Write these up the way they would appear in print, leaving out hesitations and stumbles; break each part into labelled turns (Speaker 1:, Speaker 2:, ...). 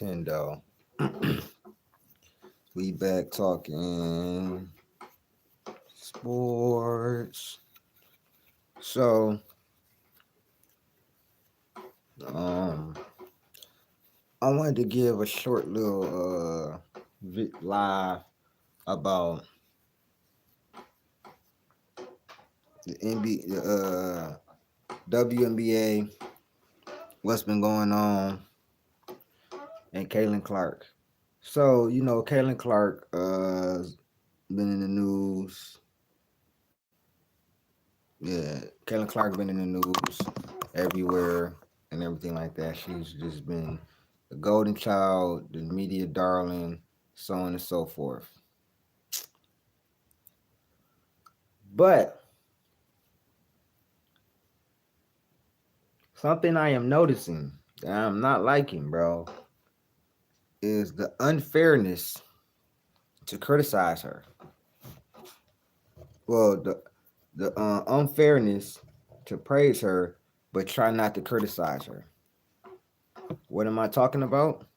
Speaker 1: Nintendo. We back talking sports. So, um, I wanted to give a short little live about the NBA, WNBA, what's been going on, and Catlin Clark. So, Catlin Clark been in the news. Yeah, Catlin Clark been in the news everywhere and everything like that. She's just been the golden child, the media darling, so on and so forth. But something I am noticing that I'm not liking, bro, is the unfairness to criticize her. Well, the unfairness to praise her, but try not to criticize her. What am I talking about?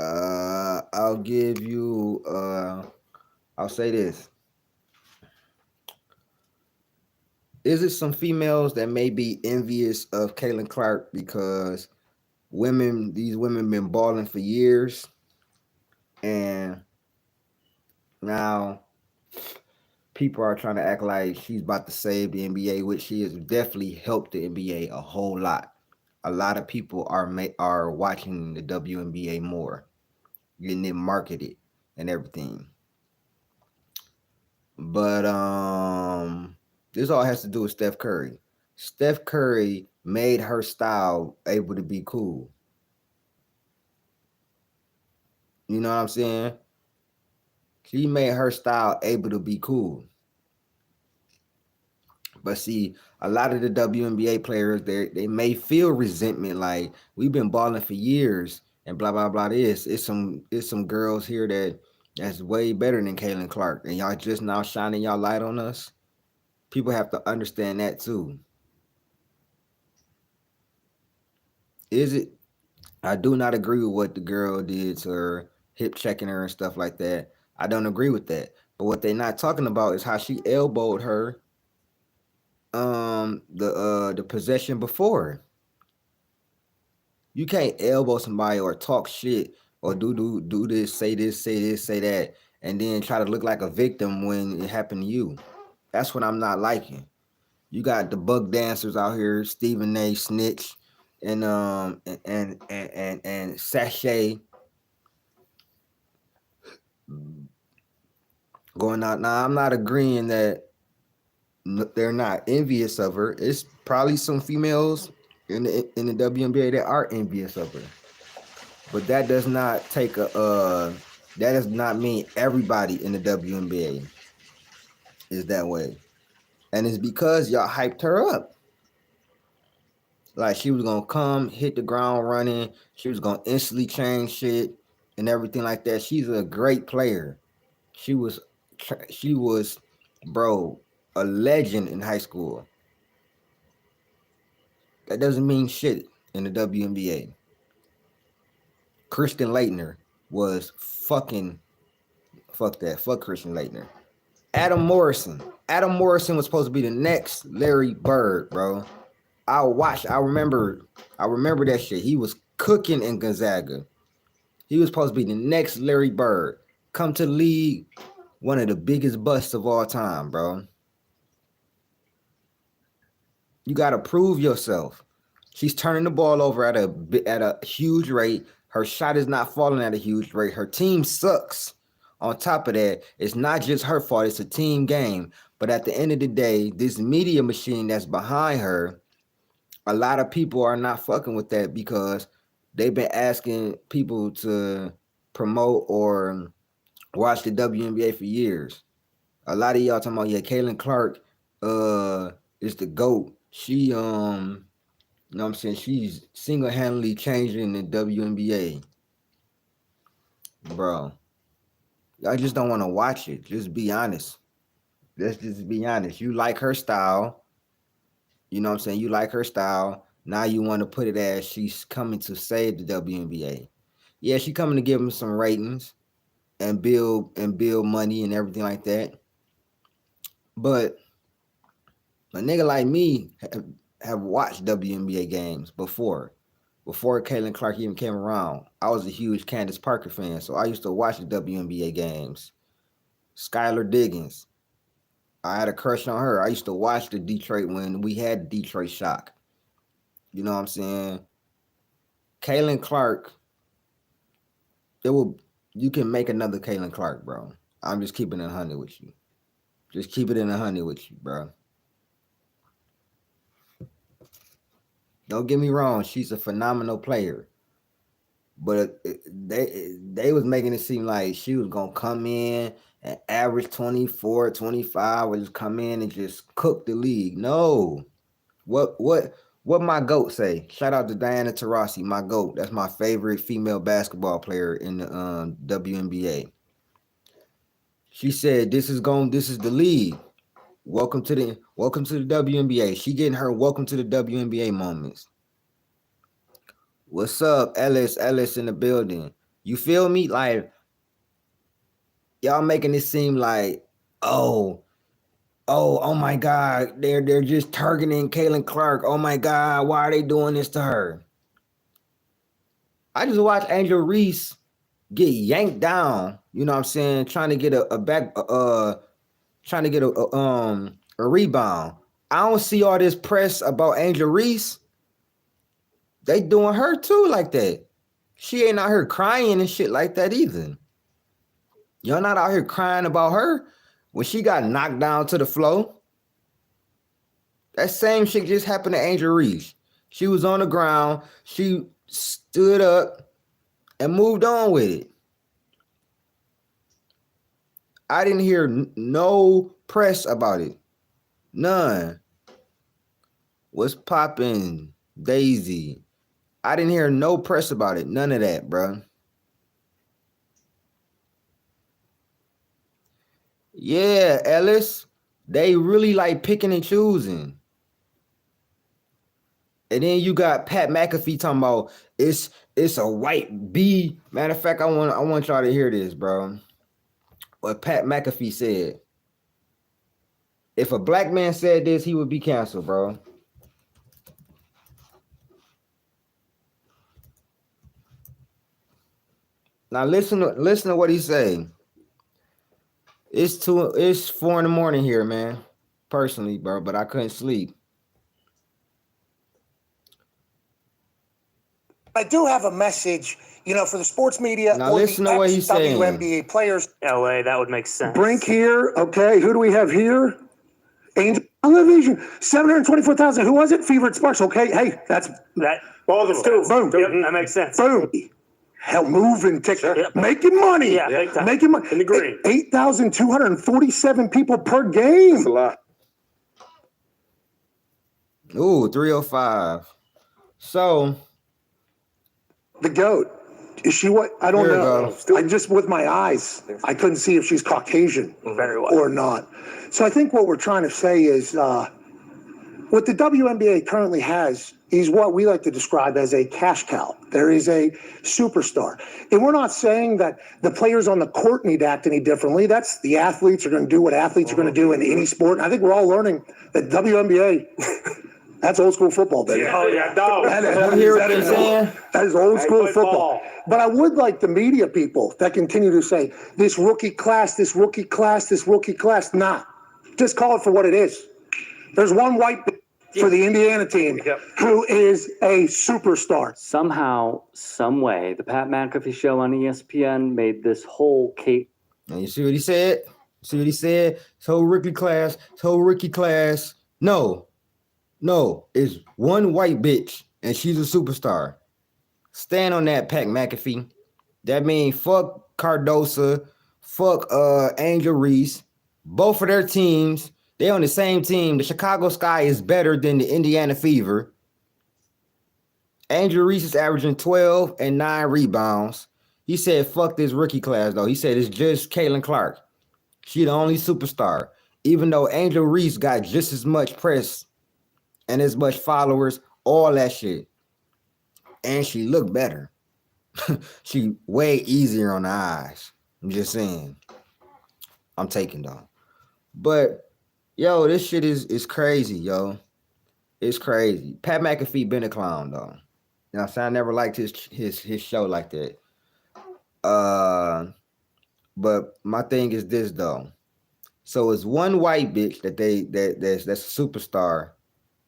Speaker 1: I'll give you. I'll say this. Is it some females that may be envious of Caitlin Clark because these women been balling for years, and now people are trying to act like she's about to save the NBA, which she has definitely helped the NBA a whole lot. A lot of people are watching the WNBA more, getting it marketed and everything. But this all has to do with Steph Curry. Steph Curry made her style able to be cool. You know what I'm saying? She made her style able to be cool. But see, a lot of the WNBA players, they may feel resentment, like we've been balling for years and blah blah blah. It's some girls here that's way better than Caitlin Clark, and y'all just now shining y'all light on us. People have to understand that too. Is it? I do not agree with what the girl did to her, hip checking her and stuff like that. I don't agree with that. But what they're not talking about is how she elbowed her the possession before. You can't elbow somebody or talk shit or do this, say this, say this, say that, and then try to look like a victim when it happened to you. That's what I'm not liking. You got the bug dancers out here, Stephen A. Snitch, and Sachet going out. Now I'm not agreeing that they're not envious of her. It's probably some females in the WNBA that are envious of her. But that does not that does not mean everybody in the WNBA is that way. And it's because y'all hyped her up. Like she was gonna come, hit the ground running, she was gonna instantly change shit and everything like that. She's a great player. She was bro, a legend in high school. That doesn't mean shit in the WNBA. Christian Laettner was fuck that. Fuck Christian Laettner. Adam Morrison. Adam Morrison was supposed to be the next Larry Bird, bro. I remember that shit. He was cooking in Gonzaga. He was supposed to be the next Larry Bird. Come to the league, one of the biggest busts of all time, bro. You got to prove yourself. She's turning the ball over at a huge rate. Her shot is not falling at a huge rate. Her team sucks. On top of that, it's not just her fault. It's a team game. But at the end of the day, this media machine that's behind her, a lot of people are not fucking with that because they've been asking people to promote or watch the WNBA for years. A lot of y'all talking about, yeah, Caitlin Clark is the GOAT. She you know what I'm saying, she's single-handedly changing the WNBA. Bro, I just don't want to watch it. Just be honest. Let's just be honest. You like her style. You know what I'm saying? You like her style. Now you want to put it as she's coming to save the WNBA. Yeah, she coming to give them some ratings and build money and everything like that. But a nigga like me have watched WNBA games before Caitlin Clark even came around. I was a huge Candace Parker fan, so I used to watch the WNBA games. Skylar Diggins, I had a crush on her. I used to watch the Detroit when we had Detroit Shock. You know what I'm saying? Caitlin Clark, you can make another Caitlin Clark, bro. I'm just keeping it 100 with you. Just keep it in 100 with you, bro. Don't get me wrong, she's a phenomenal player. But they was making it seem like she was going to come in and average 24, 25, or just come in and just cook the league. No. What my GOAT say? Shout out to Diana Taurasi, my GOAT. That's my favorite female basketball player in the WNBA. She said, "This is the league. Welcome to the WNBA." She getting her welcome to the WNBA moments. What's up, Ellis? Ellis in the building. You feel me? Like y'all making it seem like, oh my God, they're just targeting Caitlin Clark. Oh my God, why are they doing this to her? I just watched Angel Reese get yanked down. You know what I'm saying? Trying to get a rebound. I don't see all this press about Angel Reese. They doing her too like that. She ain't out here crying and shit like that either. Y'all not out here crying about her when she got knocked down to the floor. That same shit just happened to Angel Reese. She was on the ground. She stood up and moved on with it. I didn't hear no press about it. None. What's poppin', Daisy? I didn't hear no press about it. None of that, bro. Yeah, Ellis. They really like picking and choosing. And then you got Pat McAfee talking about it's a white B. Matter of fact, I want y'all to hear this, bro. What Pat McAfee said. If a black man said this, he would be canceled, bro. Now listen to what he's saying. It's 4 in the morning here, man. Personally, bro, but I couldn't sleep.
Speaker 2: I do have a message, for the sports media
Speaker 1: now
Speaker 2: or
Speaker 1: listen
Speaker 2: the
Speaker 1: to what he's saying.
Speaker 2: WNBA players.
Speaker 3: LA, that would make sense.
Speaker 4: Brink here. Okay, who do we have here? Angel Television, 724,000. Who was it? Fevered Sparks. Okay, hey, that's
Speaker 3: That. All of them.
Speaker 4: Boom.
Speaker 3: Yep, that makes sense.
Speaker 4: boom. Hell, moving, making money.
Speaker 3: Yeah, big time.
Speaker 4: Making money.
Speaker 3: In the green.
Speaker 4: 8,247 people per game.
Speaker 5: That's a lot.
Speaker 1: Ooh, 305. So
Speaker 4: The GOAT. Is she what? I don't
Speaker 1: Here we
Speaker 4: know.
Speaker 1: go.
Speaker 4: I just, with my eyes, I couldn't see if she's Caucasian
Speaker 3: Very well.
Speaker 4: or not. So I think what we're trying to say is what the WNBA currently has is what we like to describe as a cash cow. There is a superstar. And we're not saying that the players on the court need to act any differently. That's the athletes are going to do what athletes are going to do in any sport. And I think we're all learning that WNBA, that's old school football, baby.
Speaker 3: Oh, yeah, dog.
Speaker 4: That is old school football. But I would like the media people that continue to say, this rookie class, this rookie class, this rookie class. Nah, just call it for what it is. There's one white for the Indiana team who is a superstar.
Speaker 6: Somehow, some way, the Pat McAfee show on ESPN made this whole Kate.
Speaker 1: And you see what he said? See what he said? This whole rookie class. No, it's one white bitch and she's a superstar. Stand on that, Pat McAfee. That means fuck Cardosa, fuck Angel Reese. Both of their teams, they on the same team. The Chicago Sky is better than the Indiana Fever. Angel Reese is averaging 12 and 9 rebounds. He said, fuck this rookie class, though. He said it's just Caitlin Clark. She the only superstar. Even though Angel Reese got just as much press and as much followers all that shit. And she looked better. She way easier on the eyes. I'm just saying. I'm taking though. But yo, this shit is crazy, yo. It's crazy. Pat McAfee been a clown though. You know what I'm saying? I never liked his show like that. But my thing is this though. So it's one white bitch that's a superstar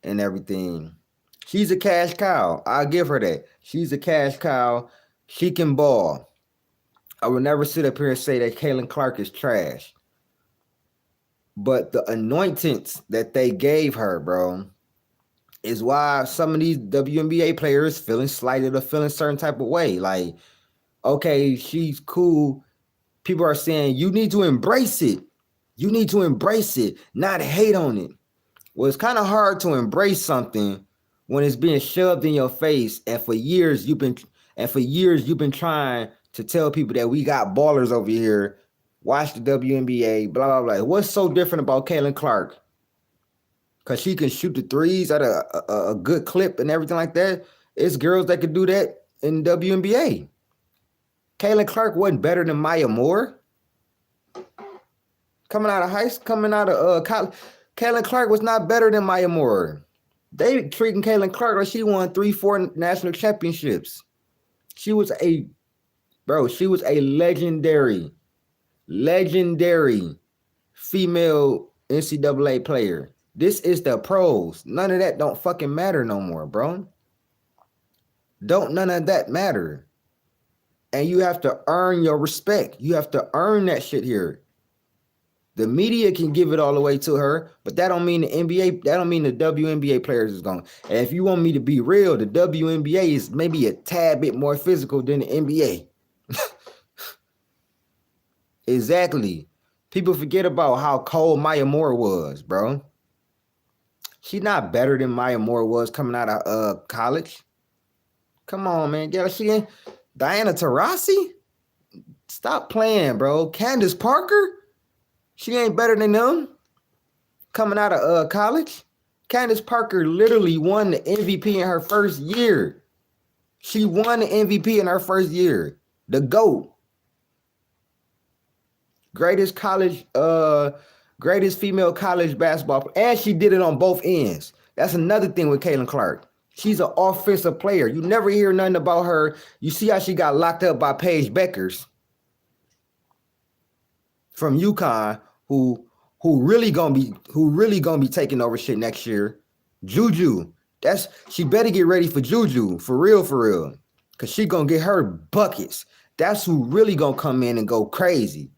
Speaker 1: and everything. She's a cash cow. I'll give her that. She's a cash cow. She can ball. I will never sit up here and say that Caitlin Clark is trash. But the anointings that they gave her, bro, is why some of these WNBA players feeling slighted or feeling certain type of way. Like, okay, she's cool. People are saying you need to embrace it. You need to embrace it, not hate on it. Well, it's kind of hard to embrace something when it's being shoved in your face, and for years you've been trying to tell people that we got ballers over here. Watch the WNBA, blah, blah, blah. What's so different about Caitlin Clark? Because she can shoot the threes at a good clip and everything like that. It's girls that could do that in WNBA. Caitlin Clark wasn't better than Maya Moore. Coming out of college, Catlin Clark was not better than Maya Moore. They treating Caitlin Clark like she won 3-4 national championships. She was a legendary female NCAA player. This is the pros. None of that don't fucking matter no more, bro. None of that matter. And you have to earn your respect. You have to earn that shit here. The media can give it all the way to her, but that don't mean the NBA, that don't mean the WNBA players is going. And if you want me to be real, the WNBA is maybe a tad bit more physical than the NBA. Exactly. People forget about how cold Maya Moore was, bro. She's not better than Maya Moore was coming out of college. Come on, man. Yeah, she ain't. Diana Taurasi? Stop playing, bro. Candace Parker? She ain't better than them coming out of college. Candace Parker literally won the MVP in her first year. She won the MVP in her first year. The GOAT. Greatest female college basketball player. And she did it on both ends. That's another thing with Caitlin Clark. She's an offensive player. You never hear nothing about her. You see how she got locked up by Paige Beckers from UConn, who really gonna be taking over shit next year. Juju. She better get ready for Juju, for real. Cause she gonna get her buckets. That's who really gonna come in and go crazy.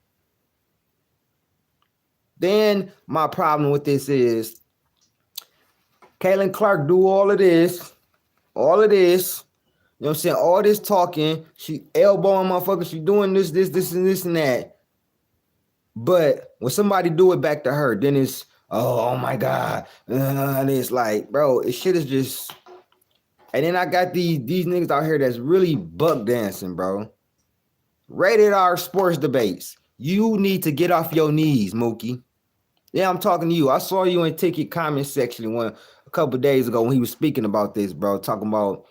Speaker 1: Then my problem with this is Caitlin Clark do all of this. You know what I'm saying? All this talking, she elbowing motherfuckers, she doing this, and that. But when somebody do it back to her, then it's, oh my God. And it's like, bro, it shit is just. And then I got these niggas out here that's really buck dancing, bro. Rated R sports debates. You need to get off your knees, Mookie. Yeah, I'm talking to you. I saw you in Ticket comment section a couple days ago when he was speaking about this, bro. Talking about,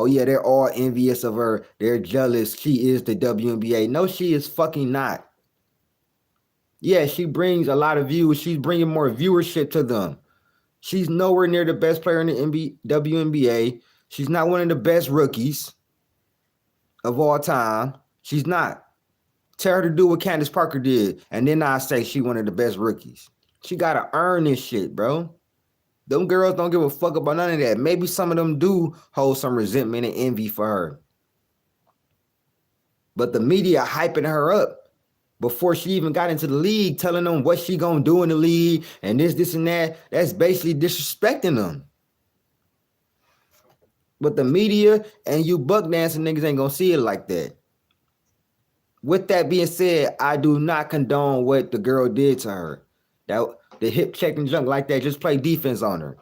Speaker 1: yeah, they're all envious of her. They're jealous. She is the WNBA. No, she is fucking not. Yeah, she brings a lot of views. She's bringing more viewership to them. She's nowhere near the best player in the WNBA. She's not one of the best rookies of all time. She's not. Tell her to do what Candace Parker did, and then I say she one of the best rookies. She got to earn this shit, bro. Them girls don't give a fuck about none of that. Maybe some of them do hold some resentment and envy for her. But the media hyping her up before she even got into the league, telling them what she gonna do in the league and this and that. That's basically disrespecting them. But the media and you buck dancing niggas ain't gonna see it like that. With that being said, I do not condone what the girl did to her. The hip check and junk like that, just play defense on her.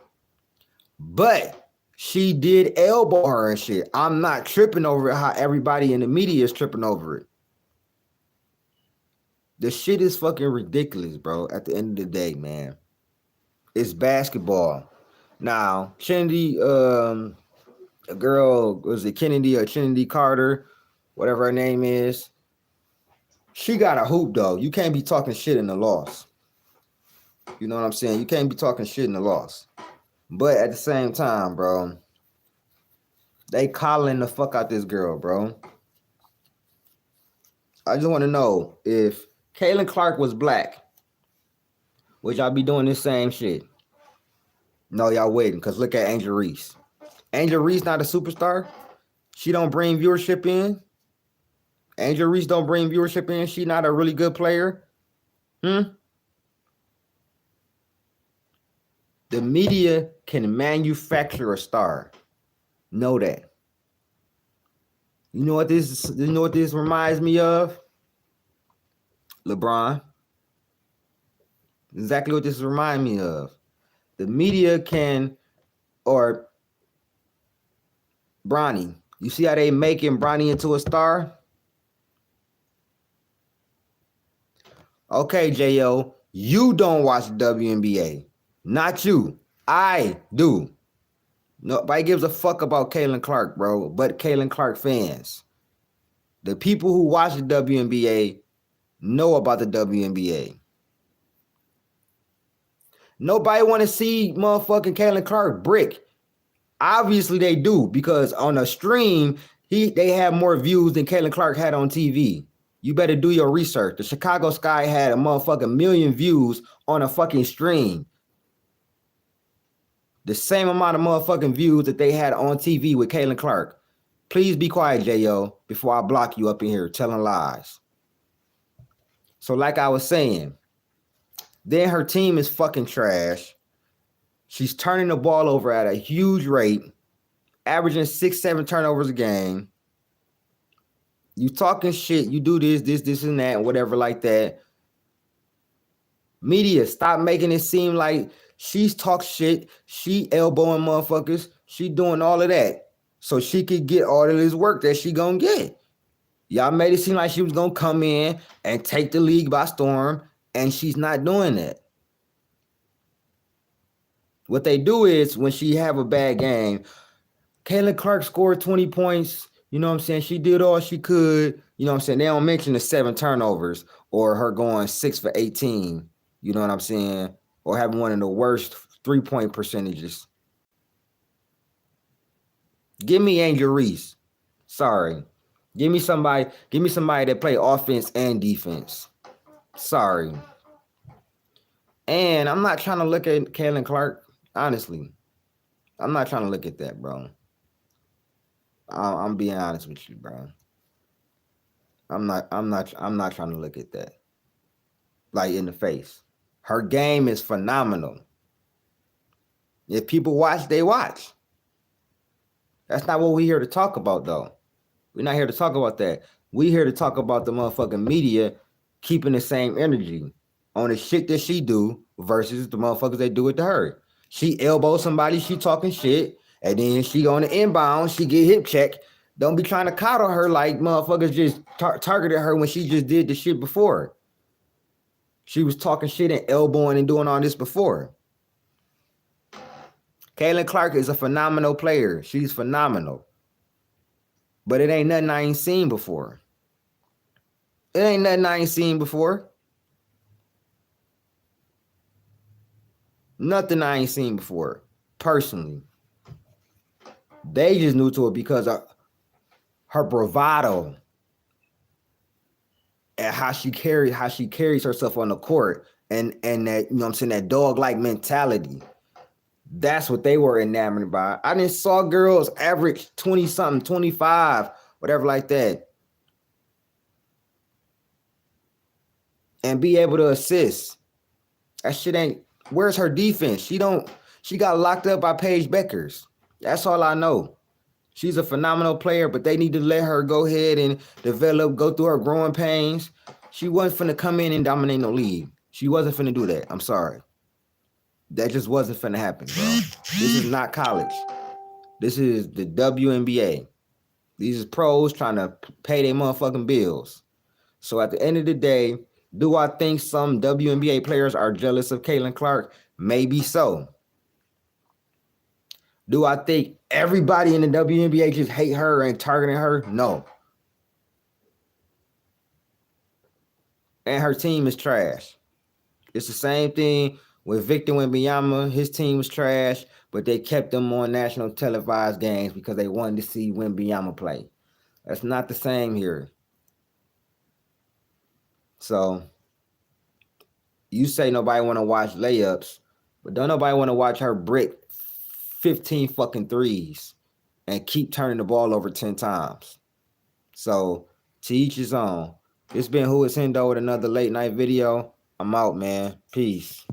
Speaker 1: But she did elbow her and shit. I'm not tripping over it how everybody in the media is tripping over it. The shit is fucking ridiculous, bro. At the end of the day, man. It's basketball. Now, Kennedy, a girl, was it Kennedy or Kennedy Carter, whatever her name is? She got a hoop though. You can't be talking shit in the loss. You know what I'm saying? You can't be talking shit in the loss. But at the same time, bro, they coddling the fuck out this girl, bro. I just want to know if Caitlin Clark was black, would y'all be doing this same shit? No, y'all waiting, because look at Angel Reese. Angel Reese not a superstar. She don't bring viewership in. Angel Reese don't bring viewership in. She not a really good player. The media can manufacture a star. Know that. You know what this reminds me of? LeBron. Exactly what this reminds me of. The media can, or Bronny. You see how they making Bronny into a star? Okay, J.O., you don't watch the WNBA. Not you. I do. Nobody gives a fuck about Caitlin Clark, bro, but Caitlin Clark fans. The people who watch the WNBA know about the WNBA. Nobody want to see motherfucking Caitlin Clark brick. Obviously they do, because on a stream, they have more views than Caitlin Clark had on TV. You better do your research. The Chicago Sky had a motherfucking million views on a fucking stream. The same amount of motherfucking views that they had on TV with Caitlin Clark. Please be quiet, J.O., before I block you up in here telling lies. So like I was saying, then her team is fucking trash. She's turning the ball over at a huge rate, averaging 6-7 turnovers a game. You talking shit, you do this, and that, and whatever like that. Media, stop making it seem like she's talk shit, she elbowing motherfuckers, she doing all of that so she could get all of this work that she gonna get. Y'all made it seem like she was gonna come in and take the league by storm, and she's not doing that. What they do is, when she have a bad game, Caitlin Clark scored 20 points, you know what I'm saying? She did all she could, you know what I'm saying? They don't mention the 7 turnovers or her going 6 for 18, you know what I'm saying? Or having one of the worst 3-point percentages. Give me Angel Reese. Sorry. Give me somebody that play offense and defense. Sorry. And I'm not trying to look at Caitlin Clark, honestly. I'm not trying to look at that, bro. I'm being honest with you, bro. I'm not trying to look at that. Like, in the face. Her game is phenomenal. If people watch, they watch. That's not what we're here to talk about, though. We're not here to talk about that. We're here to talk about the motherfucking media keeping the same energy on the shit that she do versus the motherfuckers that do it to her. She elbow somebody, she talking shit, and then she on the inbound, she get hip check. Don't be trying to coddle her like motherfuckers just targeted her when she just did the shit before. She was talking shit and elbowing and doing all this before. Caitlin Clark is a phenomenal player. She's phenomenal. But it ain't nothing I ain't seen before. It ain't nothing I ain't seen before. Nothing I ain't seen before, personally. They just knew to it because of her bravado and how she carries herself on the court, and that, you know what I'm saying, that dog-like mentality. That's what they were enamored by. I didn't saw girls average 20-something, 25, whatever like that, and be able to assist. That shit ain't. Where's her defense? She got locked up by Paige Beckers. That's all I know. She's a phenomenal player, but they need to let her go ahead and develop, go through her growing pains. She wasn't finna come in and dominate no league. She wasn't finna do that. I'm sorry. That just wasn't finna happen, bro. This is not college. This is the WNBA. These is pros trying to pay their motherfucking bills. So at the end of the day, do I think some WNBA players are jealous of Caitlin Clark? Maybe so. Do I think everybody in the WNBA just hate her and targeting her? No. And her team is trash. It's the same thing with Victor Wembanyama. His team was trash, but they kept them on national televised games because they wanted to see Wembanyama play. That's not the same here. So you say nobody want to watch layups, but don't nobody want to watch her brick 15 fucking threes and keep turning the ball over 10 times. So to each his own. It's been Who Is Hendo with another late night video. I'm out, man. Peace.